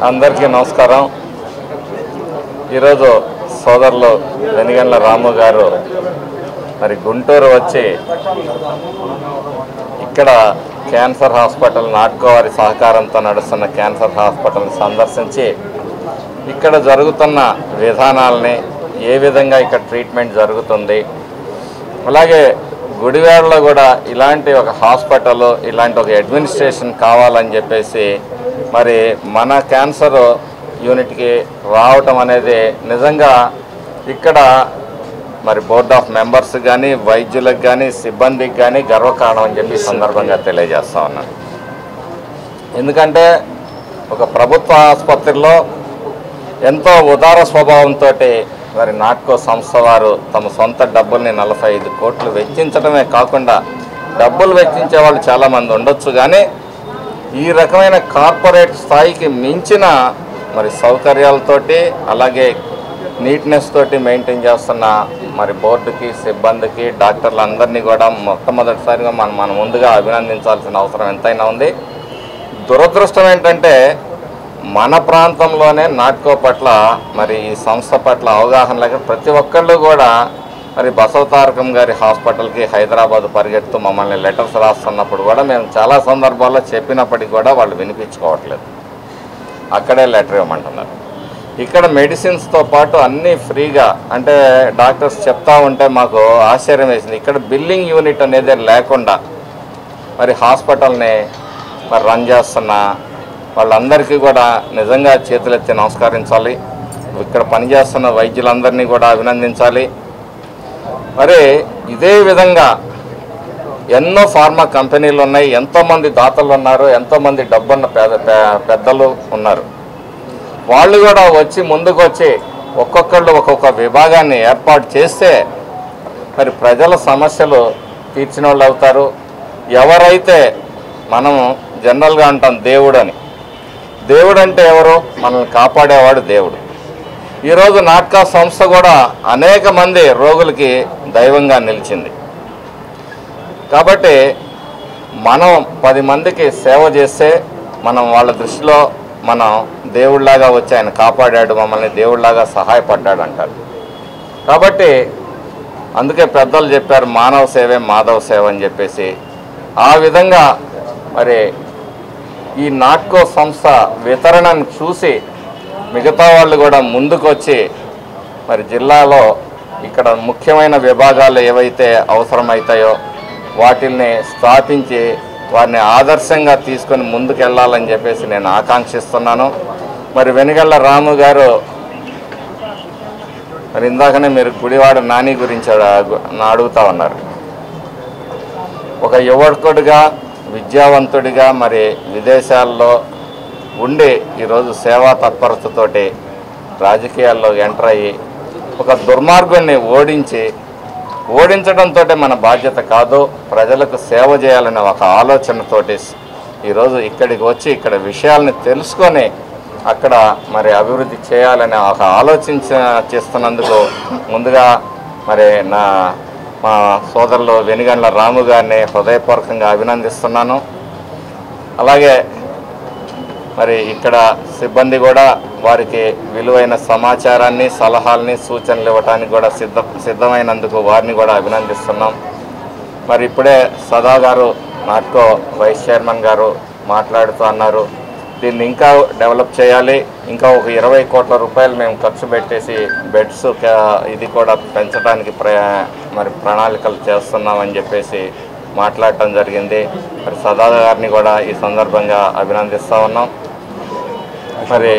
అందరికీ నమస్కారం. ఈరోజు సోదరులు వెనిగండ్ల రాము గారు మరి గుంటూరు వచ్చి ఇక్కడ క్యాన్సర్ హాస్పిటల్ నాట్కో వారి సహకారంతో నడుస్తున్న క్యాన్సర్ హాస్పిటల్ని సందర్శించి ఇక్కడ జరుగుతున్న విధానాలని, ఏ విధంగా ఇక్కడ ట్రీట్మెంట్ జరుగుతుంది, అలాగే గుడివాడలో కూడా ఇలాంటి ఒక హాస్పిటల్, ఇలాంటి ఒక అడ్మినిస్ట్రేషన్ కావాలని చెప్పేసి మరి మన క్యాన్సర్ యూనిట్కి రావటం అనేది నిజంగా ఇక్కడ మరి బోర్డ్ ఆఫ్ మెంబర్స్ కానీ, వైద్యులకు కానీ, సిబ్బందికి కానీ గర్వకారణం అని చెప్పి సందర్భంగా తెలియజేస్తా ఉన్నాను. ఎందుకంటే ఒక ప్రభుత్వ ఆసుపత్రిలో ఎంతో ఉదార స్వభావంతో మరి నాట్కో సంస్థ వారు తమ సొంత డబ్బుల్ని 45 కోట్లు వెచ్చించడమే కాకుండా, డబ్బులు వెచ్చించే వాళ్ళు చాలామంది ఉండొచ్చు, కానీ ఈ రకమైన కార్పొరేట్ స్థాయికి మించిన మరి సౌకర్యాలతోటి, అలాగే నీట్నెస్ తోటి మెయింటైన్ చేస్తున్న మరి బోర్డుకి, సిబ్బందికి, డాక్టర్లందరినీ కూడా మొట్టమొదటిసారిగా మనం ముందుగా అభినందించాల్సిన అవసరం ఎంతైనా ఉంది. దురదృష్టం ఏంటంటే మన ప్రాంతంలోనే నాట్కో పట్ల మరి ఈ సంస్థ పట్ల అవగాహన లేక ప్రతి ఒక్కళ్ళు కూడా మరి బసవతారకం గారి హాస్పిటల్కి హైదరాబాద్ పరిగెడుతూ మమ్మల్ని లెటర్స్ రాస్తున్నప్పుడు కూడా మేము చాలా సందర్భాల్లో చెప్పినప్పటికీ కూడా వాళ్ళు వినిపించుకోవట్లేదు. అక్కడే లెటర్ ఇవ్వమంటున్నారు. ఇక్కడ మెడిసిన్స్తో పాటు అన్నీ ఫ్రీగా, అంటే డాక్టర్స్ చెప్తా ఉంటే మాకు ఆశ్చర్యం వేసింది. ఇక్కడ బిల్లింగ్ యూనిట్ అనేది లేకుండా మరి హాస్పిటల్ని మరి రన్ చేస్తున్న వాళ్ళందరికీ కూడా నిజంగా చేతులెత్తి నమస్కరించాలి. ఇక్కడ పనిచేస్తున్న వైద్యులందరినీ కూడా అభినందించాలి. మరి ఇదే విధంగా ఎన్నో ఫార్మా కంపెనీలు ఉన్నాయి, ఎంతోమంది దాతలు ఉన్నారు, ఎంతోమంది డబ్బున్న పెద్దలు ఉన్నారు. వాళ్ళు కూడా వచ్చి ముందుకు వచ్చి ఒక్కొక్కళ్ళు ఒక్కొక్క విభాగాన్ని ఏర్పాటు చేస్తే మరి ప్రజల సమస్యలు తీర్చిన వాళ్ళు అవుతారు. ఎవరైతే మనము జనరల్గా అంటాం దేవుడు అని, దేవుడు అంటే ఎవరు? మనల్ని కాపాడేవాడు దేవుడు. ఈరోజు నాట్కా సంస్థ కూడా అనేక మంది రోగులకి దైవంగా నిలిచింది. కాబట్టి మనం 10 మందికి సేవ చేస్తే మనం వాళ్ళ దృష్టిలో మనం దేవుళ్లాగా వచ్చి ఆయన కాపాడాడు, మమ్మల్ని దేవుళ్లాగా సహాయపడ్డాడు అంటారు. కాబట్టి అందుకే పెద్దలు చెప్పారు, మానవ సేవే మాధవ సేవ అని చెప్పేసి. ఆ విధంగా మరి ఈ నాట్కో సంస్థ వితరణను చూసి మిగతా వాళ్ళు కూడా ముందుకు వచ్చి మరి జిల్లాలో ఇక్కడ ముఖ్యమైన విభాగాలు ఏవైతే అవసరమవుతాయో వాటిల్ని స్థాపించి వారిని ఆదర్శంగా తీసుకొని ముందుకు వెళ్ళాలని చెప్పేసి నేను ఆకాంక్షిస్తున్నాను. మరి వెనిగండ్ల రాము గారు మరి ఇందాకనే మీరు గుడివాడ నాని గురించి అడుగుతా ఉన్నారు. ఒక యువకుడిగా, విద్యావంతుడిగా మరి విదేశాల్లో ఉండి ఈరోజు సేవా తత్పరతతోటి రాజకీయాల్లో ఎంటర్ అయ్యి ఒక దుర్మార్గుడిని ఓడించడంతో మన బాధ్యత కాదు, ప్రజలకు సేవ చేయాలనే ఒక ఆలోచనతోటి ఈరోజు ఇక్కడికి వచ్చి ఇక్కడ విషయాలని తెలుసుకొని అక్కడ మరి అభివృద్ధి చేయాలనే ఒక చేస్తున్నందుకు ముందుగా మరి మా సోదరులు వెనిగండ్ల రాము గారిని హృదయపూర్వకంగా అభినందిస్తున్నాను. అలాగే మరి ఇక్కడ సిబ్బంది కూడా వారికి విలువైన సమాచారాన్ని, సలహాలని, సూచనలు ఇవ్వడానికి కూడా సిద్ధమైనందుకు వారిని కూడా అభినందిస్తున్నాం. మరి ఇప్పుడే సదా గారు, నాట్కో వైస్ చైర్మన్ గారు మాట్లాడుతూ అన్నారు, దీన్ని ఇంకా డెవలప్ చేయాలి, ఇంకా ఒక 20 కోట్ల రూపాయలు మేము ఖర్చు పెట్టేసి బెడ్స్ ఇది కూడా పెంచడానికి మరి ప్రణాళికలు చేస్తున్నామని చెప్పేసి మాట్లాడటం జరిగింది. మరి సదా గారిని కూడా ఈ సందర్భంగా అభినందిస్తూ ఉన్నాం. మరి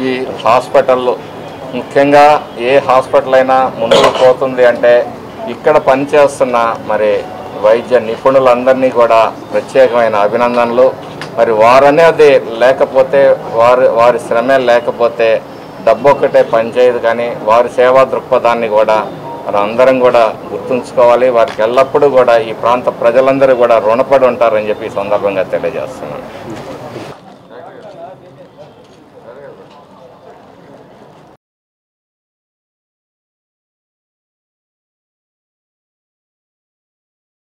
ఈ హాస్పిటల్ ముఖ్యంగా ఏ హాస్పిటల్ అయినా ముందుకు పోతుంది అంటే ఇక్కడ పనిచేస్తున్న మరి వైద్య నిపుణులందరినీ కూడా ప్రత్యేకమైన అభినందనలు. మరి వారనేది లేకపోతే, వారి శ్రమే లేకపోతే డబ్బు ఒక్కటే పనిచేయదు, కానీ వారి సేవా దృక్పథాన్ని కూడా మరి అందరం కూడా గుర్తుంచుకోవాలి. వారికి ఎల్లప్పుడూ కూడా ఈ ప్రాంత ప్రజలందరూ కూడా రుణపడి ఉంటారని చెప్పి ఈ సందర్భంగా తెలియజేస్తున్నాను.